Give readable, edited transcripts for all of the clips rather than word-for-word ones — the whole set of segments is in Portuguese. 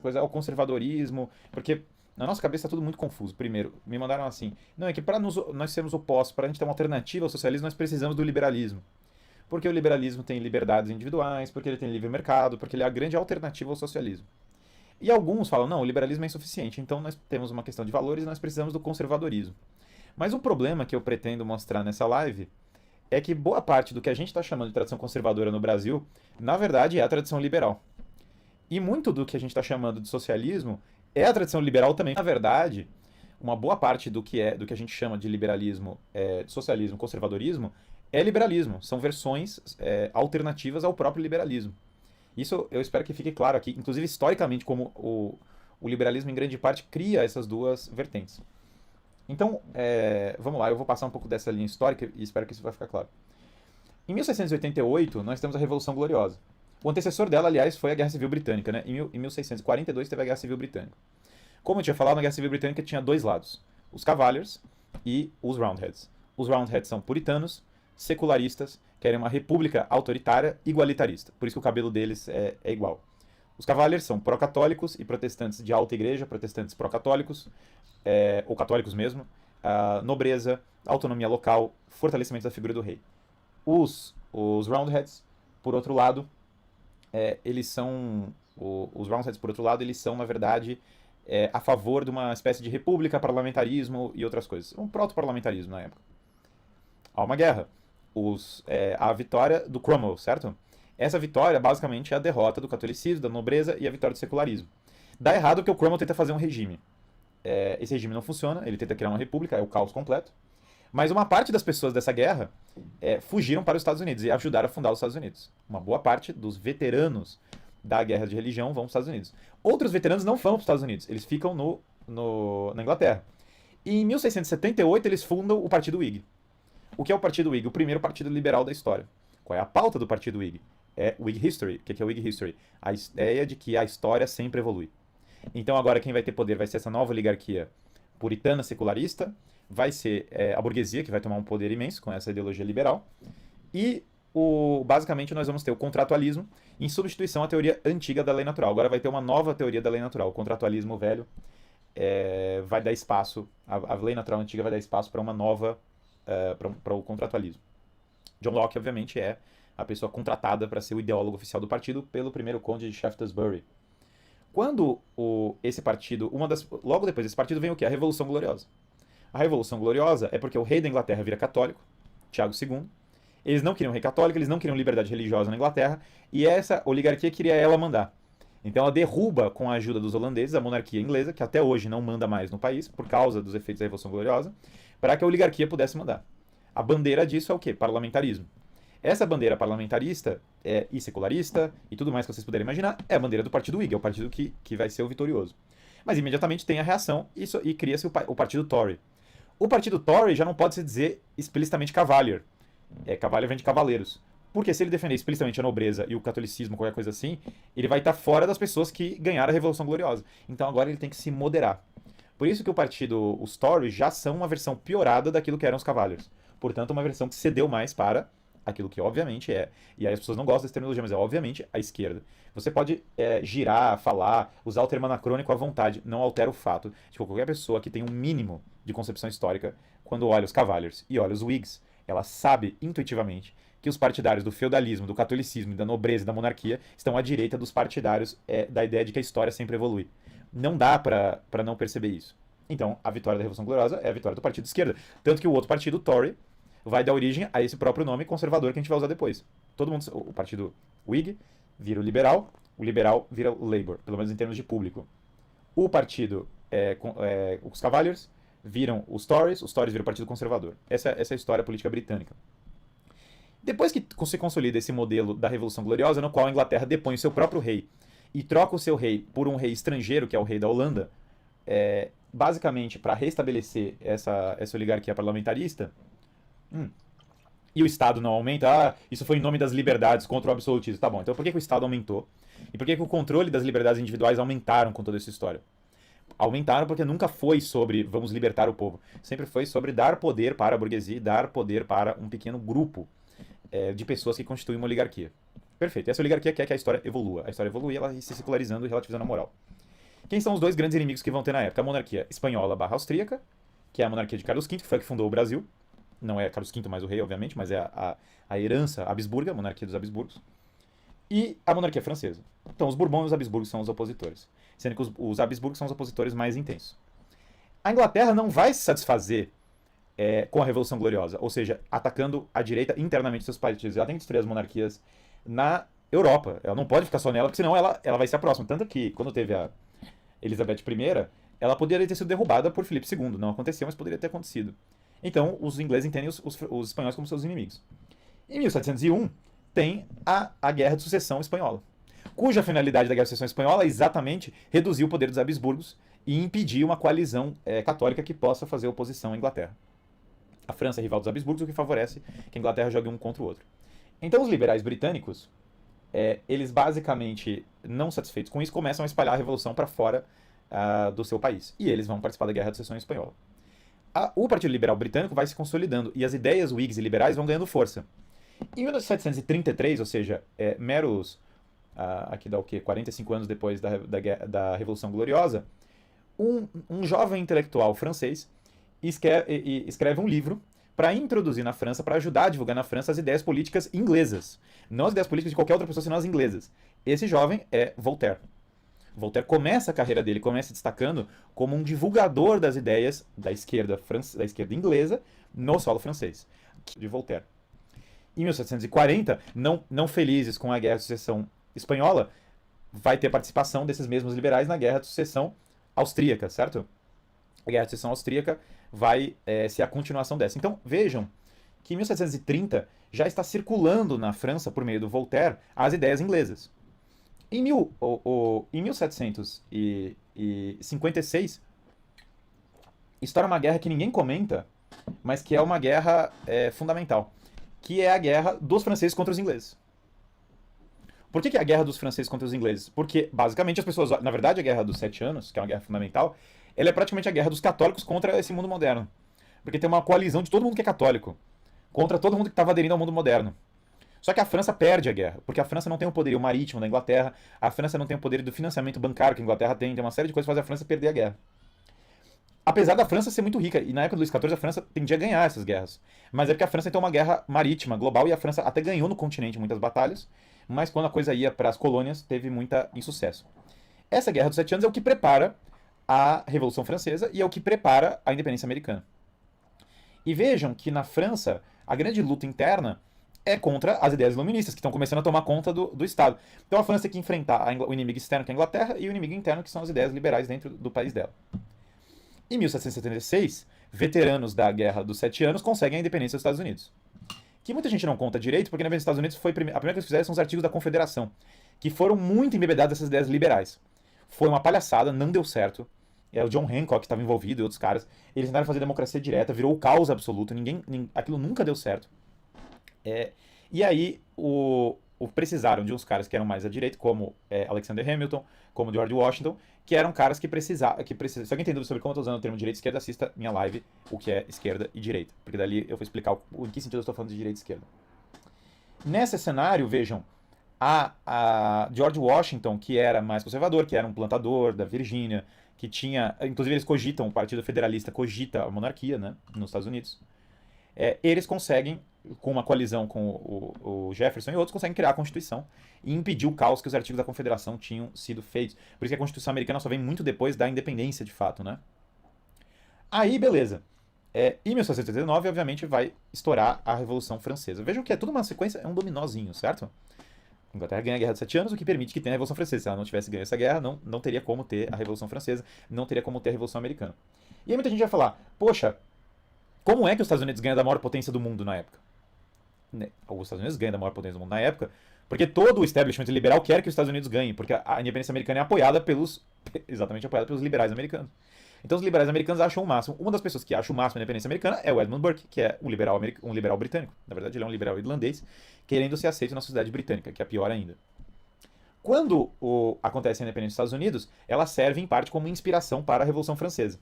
coisa é o conservadorismo, porque na nossa cabeça tá tudo muito confuso. Primeiro, me mandaram assim, não, é que para nós sermos opostos, para a gente ter uma alternativa ao socialismo, nós precisamos do liberalismo. Porque o liberalismo tem liberdades individuais, porque ele tem livre mercado, porque ele é a grande alternativa ao socialismo. E alguns falam, não, o liberalismo é insuficiente, então nós temos uma questão de valores e nós precisamos do conservadorismo. Mas o problema que eu pretendo mostrar nessa live é que boa parte do que a gente está chamando de tradição conservadora no Brasil, na verdade é a tradição liberal. E muito do que a gente está chamando de socialismo é a tradição liberal também. Na verdade, uma boa parte do que a gente chama de liberalismo, de socialismo, conservadorismo, é liberalismo. São versões alternativas ao próprio liberalismo. Isso eu espero que fique claro aqui, inclusive historicamente, como o liberalismo em grande parte cria essas duas vertentes. Então, vamos lá, eu vou passar um pouco dessa linha histórica e espero que isso vai ficar claro. Em 1688, nós temos a Revolução Gloriosa. O antecessor dela, aliás, foi a Guerra Civil Britânica, né? Em 1642 teve a Guerra Civil Britânica. Como eu tinha falado, na Guerra Civil Britânica tinha dois lados: os Cavaliers e os Roundheads. Os Roundheads são puritanos, secularistas, querem uma república autoritária, igualitarista. Por isso que o cabelo deles é igual. Os Cavaliers são pró-católicos e protestantes de alta igreja, protestantes pró-católicos, ou católicos mesmo, nobreza, autonomia local, fortalecimento da figura do rei. Os Roundheads, por outro lado, eles são os Roundheads, por outro lado, eles são, na verdade, a favor de uma espécie de república, parlamentarismo e outras coisas. Um proto-parlamentarismo na época. Há uma guerra. A vitória do Cromwell, certo? Essa vitória, basicamente, é a derrota do catolicismo, da nobreza e a vitória do secularismo. Dá errado porque o Cromwell tenta fazer um regime. Esse regime não funciona, ele tenta criar uma república, é o caos completo. Mas uma parte das pessoas dessa guerra fugiram para os Estados Unidos e ajudaram a fundar os Estados Unidos. Uma boa parte dos veteranos da guerra de religião vão para os Estados Unidos. Outros veteranos não vão para os Estados Unidos, eles ficam na Inglaterra. E em 1678 eles fundam o Partido Whig. O que é o Partido Whig? O primeiro partido liberal da história. Qual é a pauta do Partido Whig? É Whig History. O que é Whig History? A ideia de que a história sempre evolui. Então agora quem vai ter poder vai ser essa nova oligarquia puritana secularista, vai ser a burguesia, que vai tomar um poder imenso com essa ideologia liberal, e basicamente nós vamos ter o contratualismo em substituição à teoria antiga da lei natural. Agora vai ter uma nova teoria da lei natural. O contratualismo velho vai dar espaço, a lei natural antiga vai dar espaço para uma nova, para o contratualismo. John Locke, obviamente, é a pessoa contratada para ser o ideólogo oficial do partido pelo primeiro conde de Shaftesbury. Quando esse partido, logo depois desse partido vem o quê? A Revolução Gloriosa. A Revolução Gloriosa é porque o rei da Inglaterra vira católico, Tiago II. Eles não queriam rei católico, eles não queriam liberdade religiosa na Inglaterra, e essa oligarquia queria ela mandar. Então ela derruba, com a ajuda dos holandeses, a monarquia inglesa, que até hoje não manda mais no país, por causa dos efeitos da Revolução Gloriosa, para que a oligarquia pudesse mandar. A bandeira disso é o quê? Parlamentarismo. Essa bandeira parlamentarista e secularista e tudo mais que vocês puderem imaginar é a bandeira do Partido Whig, é o partido que vai ser o vitorioso. Mas imediatamente tem a reação e cria-se o Partido Tory. O Partido Tory já não pode se dizer explicitamente Cavalier. Cavalier vem de cavaleiros. Porque se ele defender explicitamente a nobreza e o catolicismo, qualquer coisa assim, ele vai estar fora das pessoas que ganharam a Revolução Gloriosa. Então agora ele tem que se moderar. Por isso que os Tories já são uma versão piorada daquilo que eram os Cavaliers. Portanto, uma versão que cedeu mais para aquilo que obviamente e aí as pessoas não gostam dessa terminologia, mas é obviamente a esquerda. Você pode girar, falar, usar o termo anacrônico à vontade, não altera o fato de que qualquer pessoa que tem um mínimo de concepção histórica, quando olha os Cavaliers e olha os Whigs, ela sabe intuitivamente que os partidários do feudalismo, do catolicismo, da nobreza e da monarquia estão à direita dos partidários da ideia de que a história sempre evolui. Não dá para não perceber isso. Então, a vitória da Revolução Gloriosa é a vitória do partido de esquerda. Tanto que o outro partido, o Tory, vai dar origem a esse próprio nome conservador que a gente vai usar depois. Todo mundo, o partido Whig vira o liberal vira o Labour, pelo menos em termos de público. O partido, os Cavaliers, viram os Tories viram o Partido Conservador. Essa é a história política britânica. Depois que se consolida esse modelo da Revolução Gloriosa, no qual a Inglaterra depõe o seu próprio rei e troca o seu rei por um rei estrangeiro, que é o rei da Holanda, basicamente para restabelecer essa oligarquia parlamentarista, e o Estado não aumenta, isso foi em nome das liberdades contra o absolutismo. Tá bom, então por que o Estado aumentou? E por que o controle das liberdades individuais aumentaram com toda essa história? Aumentaram porque nunca foi sobre vamos libertar o povo. Sempre foi sobre dar poder para a burguesia e dar poder para um pequeno grupo de pessoas que constituem uma oligarquia. Perfeito. Essa oligarquia quer que a história evolua. A história evolui, ela se secularizando e relativizando a moral. Quem são os dois grandes inimigos que vão ter na época? A monarquia espanhola barra austríaca, que é a monarquia de Carlos V, que foi a que fundou o Brasil. Não é Carlos V mais o rei, obviamente, mas é a herança Habsburga, a monarquia dos Habsburgos. E a monarquia francesa. Então, os Bourbons e os Habsburgos são os opositores. Sendo que os Habsburgos são os opositores mais intensos. A Inglaterra não vai se satisfazer com a Revolução Gloriosa, ou seja, atacando a direita internamente seus partidos. Ela tem que destruir as monarquias na Europa. Ela não pode ficar só nela, porque senão ela vai ser a próxima. Tanto que, quando teve a Elizabeth I, ela poderia ter sido derrubada por Filipe II. Não aconteceu, mas poderia ter acontecido. Então, os ingleses entendem os espanhóis como seus inimigos. Em 1701, tem a Guerra de Sucessão Espanhola, cuja finalidade da Guerra de Sucessão Espanhola é exatamente reduzir o poder dos Habsburgos e impedir uma coalizão católica que possa fazer oposição à Inglaterra. A França é rival dos Habsburgos, o que favorece que a Inglaterra jogue um contra o outro. Então, os liberais britânicos, eles basicamente, não satisfeitos com isso, começam a espalhar a revolução para fora do seu país. E eles vão participar da Guerra de Sucessão Espanhola. O Partido Liberal Britânico vai se consolidando e as ideias Whigs e liberais vão ganhando força. Em 1733, ou seja, meros, aqui dá o quê? 45 anos depois da Revolução Gloriosa, um jovem intelectual francês escreve um livro para introduzir na França, para ajudar a divulgar na França as ideias políticas inglesas. Não as ideias políticas de qualquer outra pessoa, senão as inglesas. Esse jovem é Voltaire. Voltaire começa a carreira dele, começa destacando como um divulgador das ideias da esquerda inglesa no solo francês, de Voltaire. Em 1740, não felizes com a Guerra de Sucessão Espanhola, vai ter participação desses mesmos liberais na Guerra de Sucessão Austríaca, certo? A Guerra de Sucessão Austríaca vai ser a continuação dessa. Então, vejam que em 1730 já está circulando na França, por meio do Voltaire, as ideias inglesas. Em 1756, estoura uma guerra que ninguém comenta, mas que é uma guerra fundamental, que é a guerra dos franceses contra os ingleses. Por que é a guerra dos franceses contra os ingleses? Porque, basicamente, as pessoas... Na verdade, a Guerra dos 7 Anos, que é uma guerra fundamental, ela é praticamente a guerra dos católicos contra esse mundo moderno. Porque tem uma coalizão de todo mundo que é católico contra todo mundo que estava aderindo ao mundo moderno. Só que a França perde a guerra, porque a França não tem o poderio marítimo da Inglaterra, a França não tem o poder do financiamento bancário que a Inglaterra tem uma série de coisas que fazem a França perder a guerra. Apesar da França ser muito rica, e na época do Luís XIV a França tendia a ganhar essas guerras. Mas é porque a França tem uma guerra marítima, global, e a França até ganhou no continente muitas batalhas, mas quando a coisa ia para as colônias, teve muita insucesso. Essa Guerra dos 7 Anos é o que prepara a Revolução Francesa e é o que prepara a independência americana. E vejam que na França, a grande luta interna é contra as ideias iluministas, que estão começando a tomar conta do Estado. Então a França tem que enfrentar o inimigo externo, que é a Inglaterra, e o inimigo interno, que são as ideias liberais dentro do país dela. Em 1776, veteranos da Guerra dos 7 Anos conseguem a independência dos Estados Unidos. Que muita gente não conta direito, porque na independência dos Estados Unidos a primeira coisa que fizeram são os artigos da Confederação, que foram muito embebedados dessas ideias liberais. Foi uma palhaçada, não deu certo. O John Hancock estava envolvido e outros caras. Eles tentaram fazer democracia direta, virou o caos absoluto, aquilo nunca deu certo. E aí precisaram de uns caras que eram mais à direita, como Alexander Hamilton, como George Washington, que eram caras que precisavam... Se alguém tem dúvida sobre como eu estou usando o termo direita e esquerda, assista minha live, o que é esquerda e direita. Porque dali eu vou explicar em que sentido eu estou falando de direita e esquerda. Nesse cenário, vejam, a George Washington, que era mais conservador, que era um plantador da Virgínia, que tinha... Inclusive eles cogitam, o Partido Federalista cogita a monarquia, né, nos Estados Unidos. Eles conseguem, com uma coalizão com o Jefferson e outros, conseguem criar a Constituição e impedir o caos que os artigos da Confederação tinham sido feitos. Por isso que a Constituição americana só vem muito depois da independência, de fato, né? Aí, beleza. Em 1789, obviamente, vai estourar a Revolução Francesa. Vejam que é tudo uma sequência, é um dominózinho, certo? A Inglaterra ganha a Guerra dos 7 Anos, o que permite que tenha a Revolução Francesa. Se ela não tivesse ganho essa guerra, não teria como ter a Revolução Francesa, não teria como ter a Revolução Americana. E aí muita gente vai falar, poxa, como é que os Estados Unidos ganham da maior potência do mundo na época? Os Estados Unidos ganham da maior potência do mundo na época porque todo o establishment liberal quer que os Estados Unidos ganhem, porque a independência americana é exatamente apoiada pelos liberais americanos. Então os liberais americanos acham o máximo. Uma das pessoas que acha o máximo a independência americana é o Edmund Burke, que é um liberal britânico. Na verdade, ele é um liberal irlandês, querendo ser aceito na sociedade britânica, que é pior ainda. Quando acontece a independência dos Estados Unidos, ela serve em parte como inspiração para a Revolução Francesa.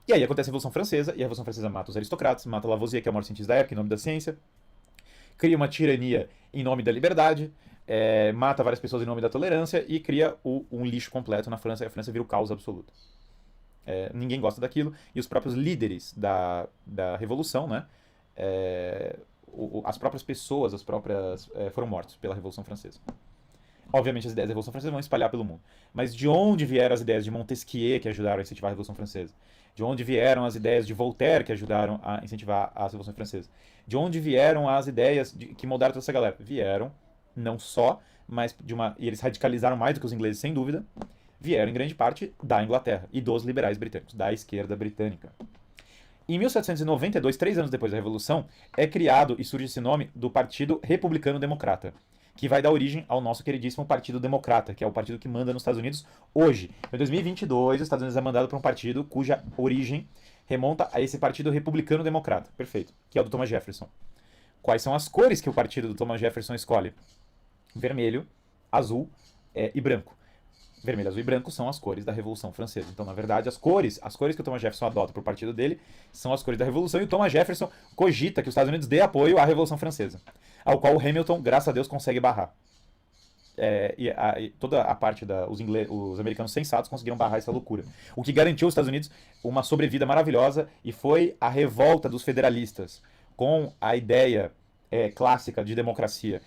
E aí acontece a Revolução Francesa, e a Revolução Francesa mata os aristocratas, mata Lavoisier, que é o maior cientista da época, em nome da ciência, cria uma tirania em nome da liberdade, mata várias pessoas em nome da tolerância e cria um lixo completo na França, e a França vira o caos absoluto. Ninguém gosta daquilo, e os próprios líderes da revolução, né? As próprias pessoas, foram mortos pela Revolução Francesa. Obviamente as ideias da Revolução Francesa vão espalhar pelo mundo. Mas de onde vieram as ideias de Montesquieu, que ajudaram a incentivar a Revolução Francesa? De onde vieram as ideias de Voltaire, que ajudaram a incentivar a Revolução Francesa? De onde vieram as ideias que moldaram toda essa galera? Vieram, não só, mas e eles radicalizaram mais do que os ingleses, sem dúvida, vieram em grande parte da Inglaterra e dos liberais britânicos, da esquerda britânica. Em 1792, 3 anos depois da Revolução, é criado e surge esse nome do Partido Republicano Democrata, que vai dar origem ao nosso queridíssimo Partido Democrata, que é o partido que manda nos Estados Unidos hoje. Em 2022, os Estados Unidos é mandado por um partido cuja origem remonta a esse Partido Republicano Democrata, perfeito, que é o do Thomas Jefferson. Quais são as cores que o partido do Thomas Jefferson escolhe? Vermelho, azul e branco. Vermelho, azul e branco são as cores da Revolução Francesa. Então, na verdade, as cores que o Thomas Jefferson adota para o partido dele são as cores da Revolução, e o Thomas Jefferson cogita que os Estados Unidos dê apoio à Revolução Francesa, ao qual o Hamilton, graças a Deus, consegue barrar. E toda a parte os americanos sensatos conseguiram barrar essa loucura. O que garantiu aos Estados Unidos uma sobrevida maravilhosa, e foi a revolta dos federalistas com a ideia clássica de democracia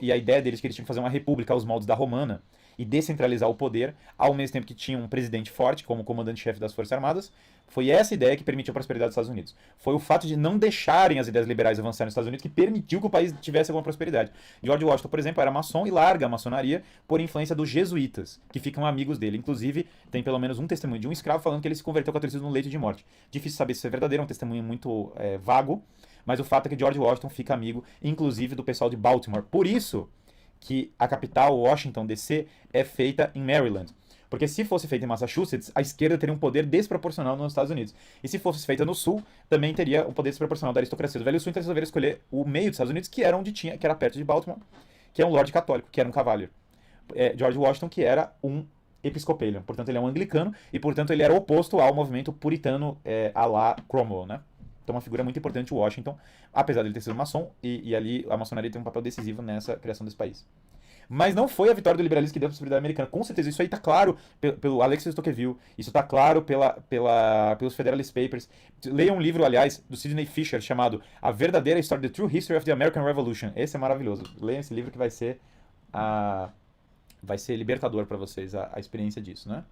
e a ideia deles que eles tinham que fazer uma república aos moldes da romana e descentralizar o poder, ao mesmo tempo que tinha um presidente forte como comandante-chefe das Forças Armadas. Foi essa ideia que permitiu a prosperidade dos Estados Unidos. Foi o fato de não deixarem as ideias liberais avançarem nos Estados Unidos que permitiu que o país tivesse alguma prosperidade. George Washington, por exemplo, era maçom e larga a maçonaria por influência dos jesuítas, que ficam amigos dele. Inclusive, tem pelo menos um testemunho de um escravo falando que ele se converteu ao catolicismo no leito de morte. Difícil saber se isso é verdadeiro, é um testemunho muito vago, mas o fato é que George Washington fica amigo, inclusive, do pessoal de Baltimore. Por isso que a capital, Washington, D.C., é feita em Maryland. Porque se fosse feita em Massachusetts, a esquerda teria um poder desproporcional nos Estados Unidos. E se fosse feita no Sul, também teria um poder desproporcional da aristocracia do Velho Sul. Então eles resolveram escolher o meio dos Estados Unidos, que era onde tinha, que era perto de Baltimore, que é um lord católico, que era um cavalier. George Washington, que era um episcopalian. Portanto, ele é um anglicano, e portanto ele era oposto ao movimento puritano à la Cromwell, né? Então, uma figura muito importante, o Washington, apesar de ele ter sido maçom, e ali a maçonaria tem um papel decisivo nessa criação desse país. Mas não foi a vitória do liberalismo que deu a prosperidade americana. Com certeza, isso aí está claro pelo Alexis de Tocqueville, isso está claro pelos Federalist Papers. Leiam um livro, aliás, do Sidney Fisher, chamado A Verdadeira História, The True History of the American Revolution. Esse é maravilhoso. Leiam esse livro que vai ser libertador para vocês, a experiência disso, né?